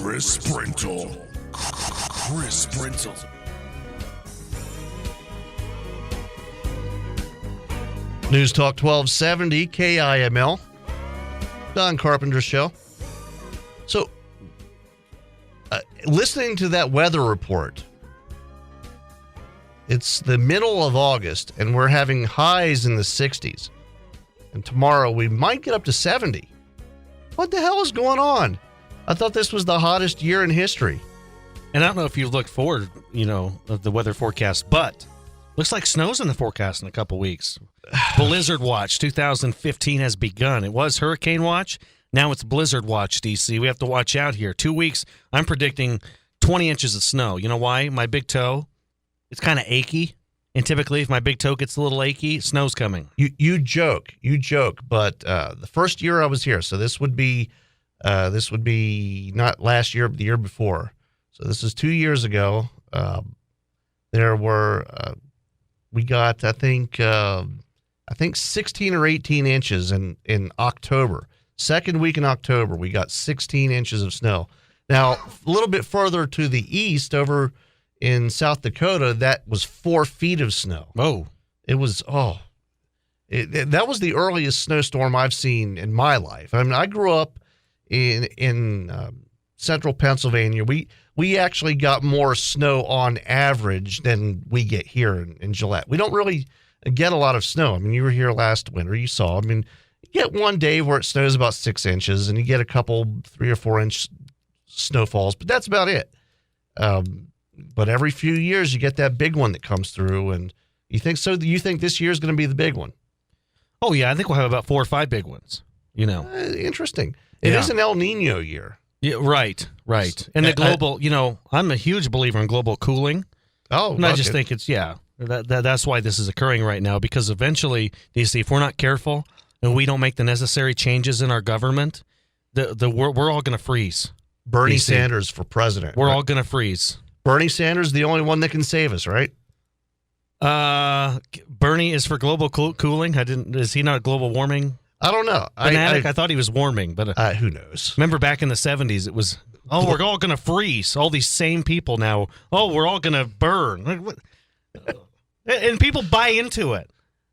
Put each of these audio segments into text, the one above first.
Chris Brintle. Chris Brintle. News Talk 1270, KIML. Don Carpenter Show. So, listening to that weather report, it's the middle of August, and we're having highs in the 60s. And tomorrow we might get up to 70. What the hell is going on? I thought this was the hottest year in history. And I don't know if you've looked forward, of the weather forecast, but looks like snow's in the forecast in a couple weeks. Blizzard Watch 2015 has begun. It was Hurricane Watch. Now it's Blizzard Watch, DC. We have to watch out here. 2 weeks, I'm predicting 20 inches of snow. You know why? My big toe, it's kind of achy. And typically, if my big toe gets a little achy, snow's coming. You joke, but the first year I was here, so this would be not last year, but the year before. So this is 2 years ago. There were we got I think 16 or 18 inches in October. Second week in October, we got 16 inches of snow. Now a little bit further to the east, over in South Dakota, that was 4 feet of snow. Oh, it was that was the earliest snowstorm I've seen in my life. I mean, I grew up in central Pennsylvania. We actually got more snow on average than we get here in Gillette. We don't really get a lot of snow. I mean, you were here last winter. You saw. I mean, you get one day where it snows about 6 inches, and you get a couple 3 or 4 inch snowfalls, but that's about it. But every few years, you get that big one that comes through, and you think this year is going to be the big one? Oh, yeah. I think we'll have about 4 or 5 big ones, Interesting. It is an El Nino year. Yeah, right. And the global, I'm a huge believer in global cooling. Oh, and I just think it's, that's why this is occurring right now, because eventually, DC, if we're not careful and we don't make the necessary changes in our government, we're all going to freeze. Bernie DC. Sanders for president. We're all going to freeze. Bernie Sanders, the only one that can save us, right? Bernie is for global cooling. Is he not global warming? I don't know. I thought he was warming, but who knows? Remember back in the 70s, it was, we're all going to freeze. All these same people now, we're all going to burn. And people buy into it.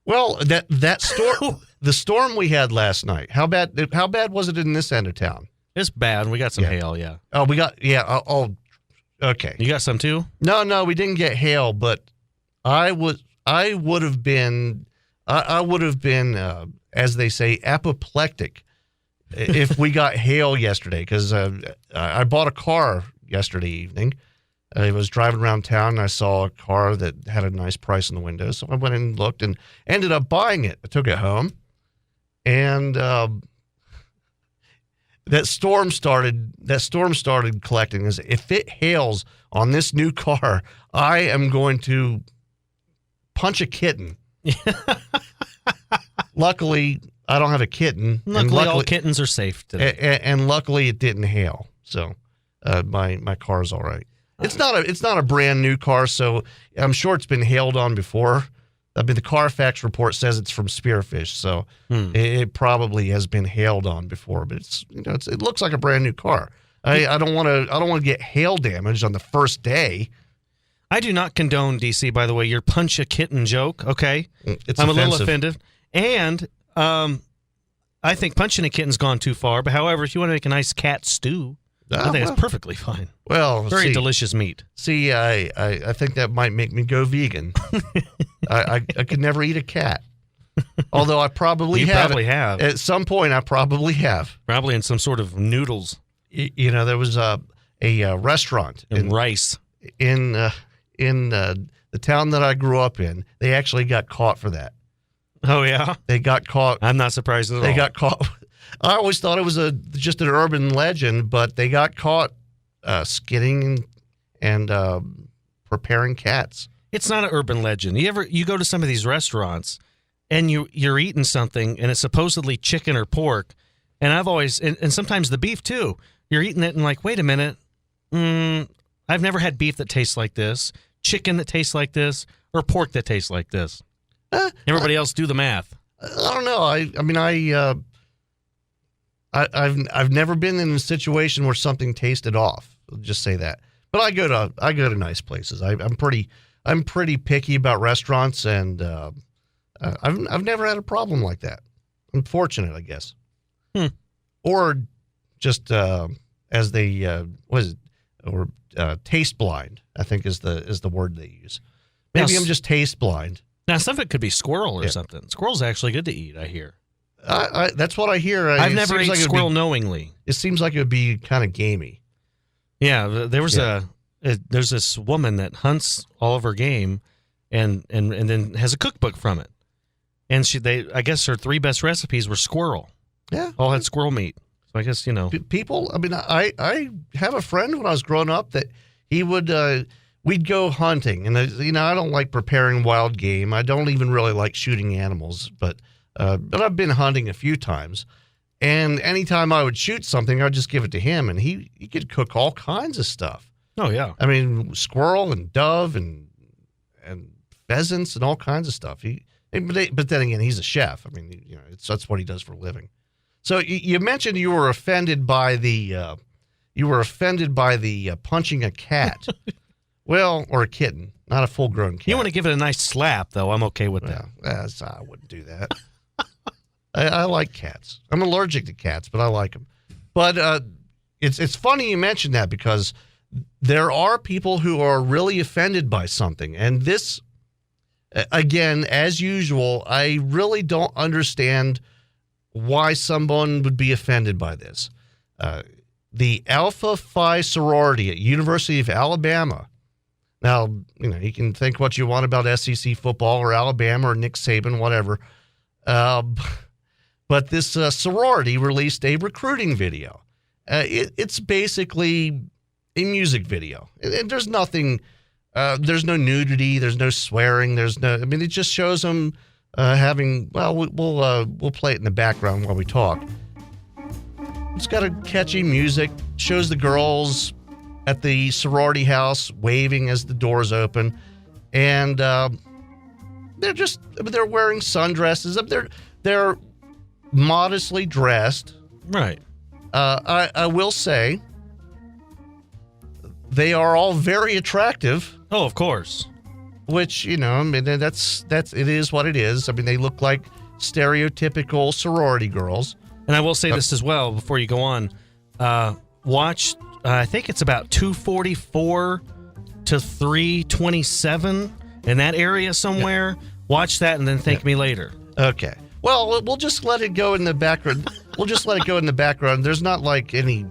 Well, that storm, the storm we had last night, how bad was it in this end of town? It's bad. We got some hail, yeah. Oh, we got, okay. You got some too? No, we didn't get hail, but I would have been, as they say, apoplectic if we got hail yesterday, because I bought a car yesterday evening. I was driving around town, and I saw a car that had a nice price in the window, so I went and looked and ended up buying it. I took it home, and that storm started collecting. If it hails on this new car, I am going to punch a kitten. Luckily, I don't have a kitten. Luckily, all kittens are safe today. And luckily, it didn't hail. So my car's all right. It's not a brand new car, so I'm sure it's been hailed on before. I mean, the Carfax report says it's from Spearfish, so it probably has been hailed on before. But it looks like a brand new car. I don't want to get hail damage on the first day. I do not condone, DC, by the way, your punch a kitten joke. Okay, I'm offensive. A little offended, and I think punching a kitten's gone too far. But however, if you want to make a nice cat stew, I think it's perfectly fine. Well, very delicious meat. See, I think that might make me go vegan. I could never eat a cat. Although I probably probably have. At some point, I probably have. Probably in some sort of noodles. There was a restaurant and rice in the town that I grew up in. They actually got caught for that. Oh yeah, they got caught. I'm not surprised at all. They got caught. I always thought it was just an urban legend, but they got caught skinning and preparing cats. It's not an urban legend. You go to some of these restaurants and you're eating something and it's supposedly chicken or pork, and I've always and sometimes the beef too. You're eating it and like, wait a minute, I've never had beef that tastes like this, chicken that tastes like this, or pork that tastes like this. Everybody else do the math. I don't know. I mean, I've never been in a situation where something tasted off. I'll just say that. But I go to nice places. I'm pretty picky about restaurants, and I've never had a problem like that. I'm fortunate, I guess. Or just as they taste blind, I think is the word they use. Maybe I'm just taste blind. Now, some of it could be squirrel or something. Squirrel's actually good to eat, I hear. That's what I hear. I've never ate squirrel knowingly. It seems like it would be kind of gamey. Yeah, there was there's this woman that hunts all of her game, and then has a cookbook from it. And I guess her 3 best recipes were squirrel. Yeah, all had squirrel meat. So I guess people. I mean, I have a friend when I was growing up that he would. We'd go hunting, and I don't like preparing wild game. I don't even really like shooting animals, but I've been hunting a few times. And anytime I would shoot something, I'd just give it to him, and he could cook all kinds of stuff. Oh, yeah. I mean, squirrel and dove and pheasants and all kinds of stuff. But then again, he's a chef. I mean, that's what he does for a living. So you mentioned you were offended by the punching a cat, well, or a kitten, not a full-grown cat. You want to give it a nice slap, though. I'm okay with that. I wouldn't do that. I like cats. I'm allergic to cats, but I like them. But it's funny you mentioned that, because there are people who are really offended by something. And this, again, as usual, I really don't understand why someone would be offended by this. The Alpha Phi sorority at University of Alabama. Now, you can think what you want about SEC football or Alabama or Nick Saban, whatever. But this sorority released a recruiting video. It's basically a music video. And there's nothing, there's no nudity, there's no swearing, it just shows them having, we'll play it in the background while we talk. It's got a catchy music, shows the girls at the sorority house waving as the doors open. And they're wearing sundresses. They're modestly dressed. Right. I will say they are all very attractive. Oh, of course. Which, that's it is what it is. I mean, they look like stereotypical sorority girls. And I will say this as well before you go on. Watch, I think it's about 244 to 327 in that area somewhere. Yeah. Watch that and then thank me later. Okay. Well, we'll just let it go in the background. There's not like any.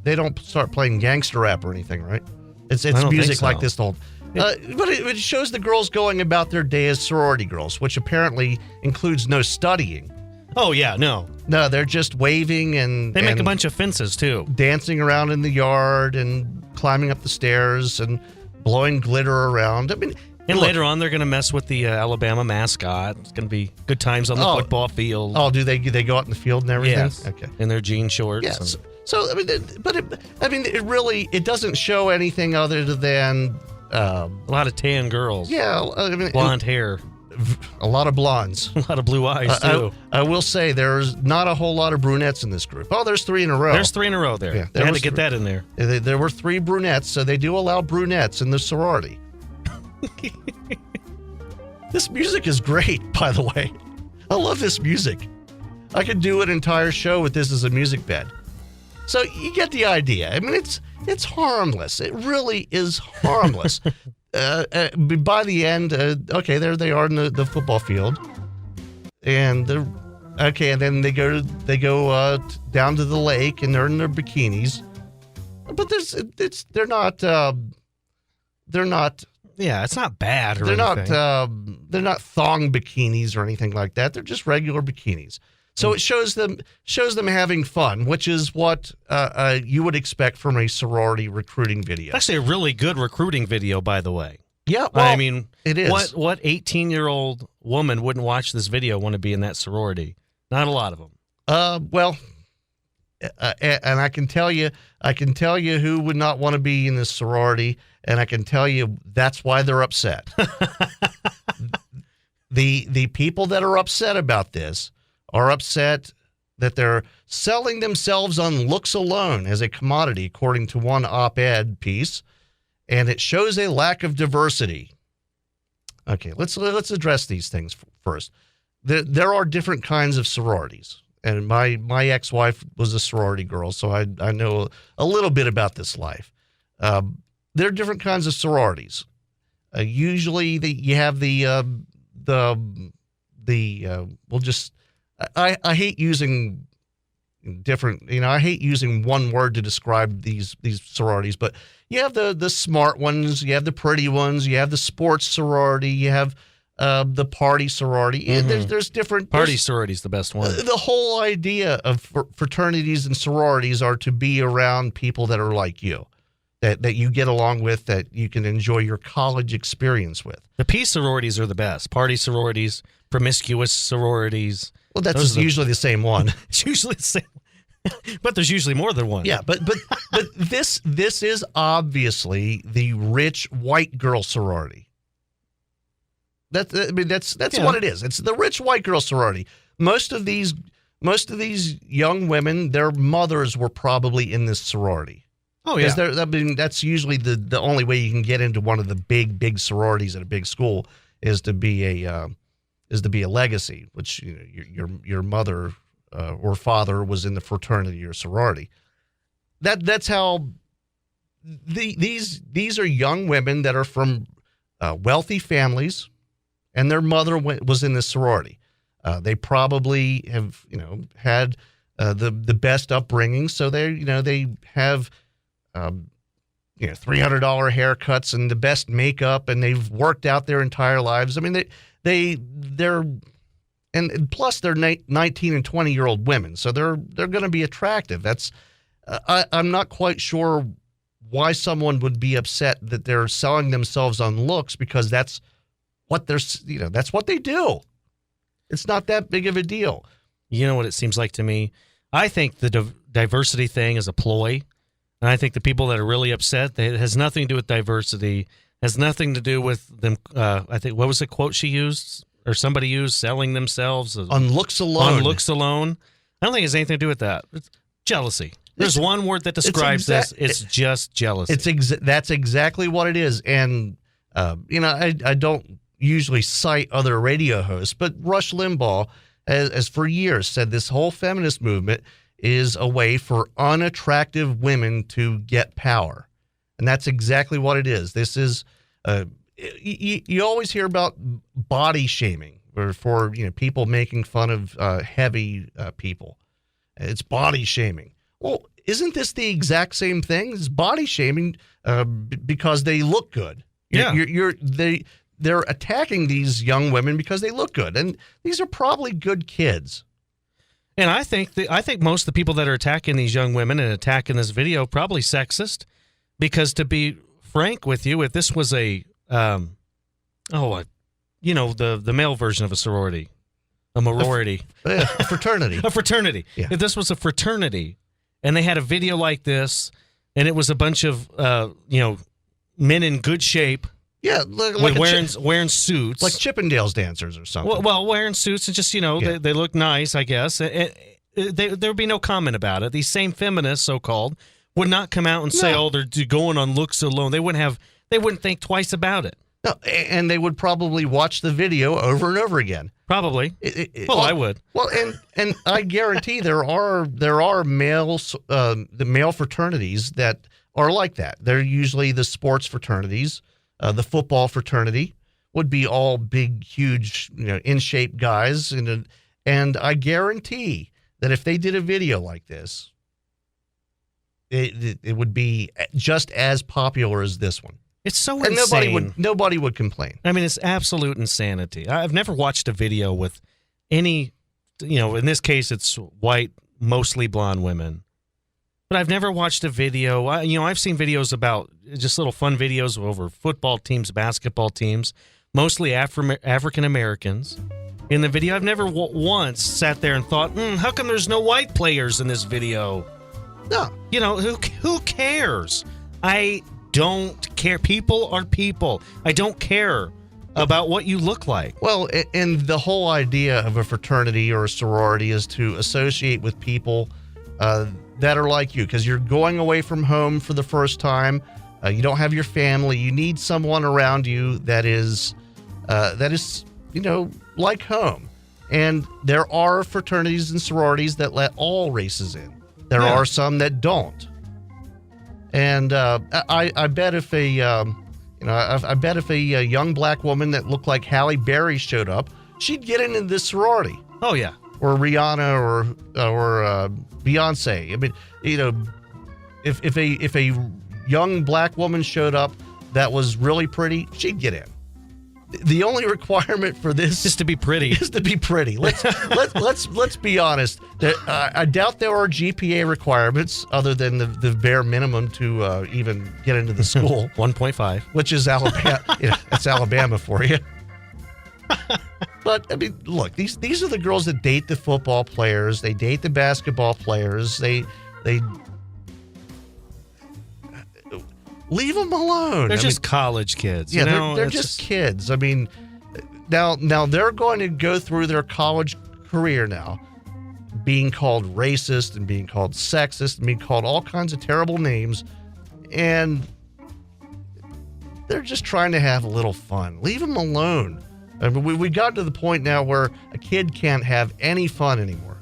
They don't start playing gangster rap or anything, right? It's music like this whole. But it shows the girls going about their day as sorority girls, which apparently includes no studying. Oh yeah, no, they're just waving and they make a bunch of fences too, dancing around in the yard and climbing up the stairs and blowing glitter around. I mean. And later on, they're going to mess with the Alabama mascot. It's going to be good times on the football field. Oh, do they go out in the field and everything? Yes. Okay. In their jean shorts. Yes. So it doesn't show anything other than a lot of tan girls. Yeah, blonde hair. A lot of blondes. A lot of blue eyes too. I will say there's not a whole lot of brunettes in this group. Oh, there's 3 in a row. There's 3 in a row there. Yeah, they had to get that in there. There were 3 brunettes, so they do allow brunettes in the sorority. This music is great, by the way. I love this music. I could do an entire show with this as a music bed. So you get the idea. I mean, it's harmless. It really is harmless. By the end, there they are in the football field, and and then they go down to the lake, and they're in their bikinis. But they're not. Yeah, it's not bad or anything. They're not thong bikinis or anything like that. They're just regular bikinis. So it shows them having fun, which is what you would expect from a sorority recruiting video. Actually, a really good recruiting video, by the way. Yeah, well, I mean, it is. What 18-year-old woman wouldn't watch this video want to be in that sorority? Not a lot of them. And I can tell you who would not want to be in this sorority, and I can tell you that's why they're upset. The people that are upset about this are upset that they're selling themselves on looks alone as a commodity, according to one op-ed piece, and it shows a lack of diversity. Okay, let's address these things first. There are different kinds of sororities, and my ex-wife was a sorority girl, so I know a little bit about this life. There are different kinds of sororities. Usually, you have I hate using different, I hate using one word to describe these sororities, but you have the smart ones, you have the pretty ones, you have the sports sorority, you have the party sorority. Mm-hmm. There's different party sorority is the best one. The whole idea of fraternities and sororities are to be around people that are like you, that you get along with, that you can enjoy your college experience with. The peace sororities are the best. Party sororities, promiscuous sororities. Well, that's usually the same one. It's usually the same. But there's usually more than one. Yeah, but this is obviously the rich white girl sorority. That's what it is. It's the rich white girl sorority. Most of these young women, their mothers were probably in this sorority. Oh yeah. That's usually the only way you can get into one of the big sororities at a big school is to be a legacy, which your mother or father was in the fraternity or sorority. That's how these are young women that are from wealthy families, and their mother was in this sorority. They probably have had the best upbringing, so they have $300 haircuts and the best makeup, and they've worked out their entire lives. I mean, they're and plus they're 19 and 20-year-old women, so they're going to be attractive. That's I'm not quite sure why someone would be upset that they're selling themselves on looks, because that's what that's what they do. It's not that big of a deal. You know what it seems like to me? I think the diversity thing is a ploy, and I think the people that are really upset, it has nothing to do with diversity. Has nothing to do with them. I think, what was the quote she used, or somebody used, selling themselves on looks alone. On looks alone. I don't think it has anything to do with that. It's jealousy. There's one word that describes this. It's just jealousy. That's exactly what it is. And I don't usually cite other radio hosts, but Rush Limbaugh has for years said this whole feminist movement is a way for unattractive women to get power. And that's exactly what it is. This is, you always hear about body shaming for people making fun of heavy people. It's body shaming. Well, isn't this the exact same thing? It's body shaming because they look good. Yeah. They're attacking these young women because they look good, and these are probably good kids. And I think most of the people that are attacking these young women and attacking this video probably sexist. Because to be frank with you, if this was the male version of a sorority, a morority, a fraternity, a fraternity. Yeah. If this was a fraternity, and they had a video like this, and it was a bunch of men in good shape, like wearing suits, like Chippendales dancers or something. Well, wearing suits and just they look nice, I guess. There would be no comment about it. These same feminists, so-called, would not come out and say, "Oh, they're going on looks alone." They wouldn't think twice about it. No, and they would probably watch the video over and over again. Probably. I would. Well, and I guarantee there are males, the male fraternities that are like that. They're usually the sports fraternities. The football fraternity would be all big, huge, in shape guys, and I guarantee that if they did a video like this, it would be just as popular as this one. It's so insane. And nobody would complain. I mean, it's absolute insanity. I've never watched a video with any, in this case, it's white, mostly blonde women. But I've never watched a video. I've seen videos about just little fun videos over football teams, basketball teams, mostly African Americans. In the video, I've never once sat there and thought, how come there's no white players in this video? No. Who cares? I don't care. People are people. I don't care about what you look like. Well, and the whole idea of a fraternity or a sorority is to associate with people that are like you, because you're going away from home for the first time. You don't have your family. You need someone around you that is, like home. And there are fraternities and sororities that let all races in. There are some that don't. And I bet if I bet if a young black woman that looked like Halle Berry showed up, she'd get into this sorority. Oh yeah, or Rihanna or Beyonce. I mean, if a young black woman showed up that was really pretty, she'd get in. The only requirement for this is to be pretty. Let's be honest. I doubt there are GPA requirements other than the bare minimum to even get into the school. 1.5, which is Alabama. That's Alabama for you. But I mean, look, these are the girls that date the football players. They date the basketball players. They leave them alone. They're just college kids. Yeah, they're just kids. I mean, now they're going to go through their college career now, being called racist and being called sexist and being called all kinds of terrible names, and they're just trying to have a little fun. Leave them alone. I mean, we got to the point now where a kid can't have any fun anymore.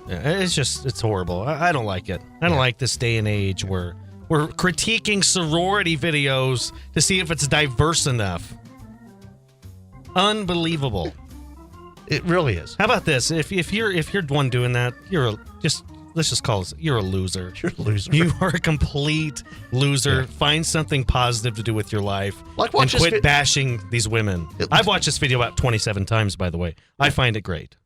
Yeah, it's horrible. I don't like it. I don't like this day and age where we're critiquing sorority videos to see if it's diverse enough. Unbelievable. It really is. How about this? If you're the one doing that, let's just call it, you're a loser. You're a loser. You are a complete loser. Yeah. Find something positive to do with your life. And quit bashing these women. I've watched this video about 27 times, by the way. Yeah. I find it great.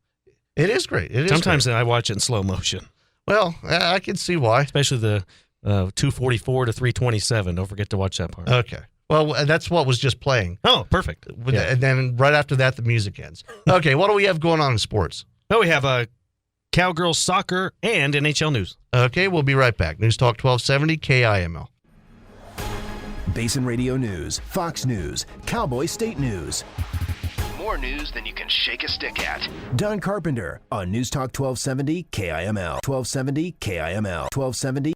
It is great. Sometimes I watch it in slow motion. Well, I can see why. Especially the 244 to 327. Don't forget to watch that part. Okay. Well, that's what was just playing. Oh, perfect. Yeah. And then right after that, the music ends. Okay, what do we have going on in sports? Oh, we have Cowgirls soccer and NHL news. Okay, we'll be right back. News Talk 1270 KIML. Basin Radio News, Fox News, Cowboy State News. More news than you can shake a stick at. Don Carpenter on News Talk 1270 KIML. 1270 KIML. 1270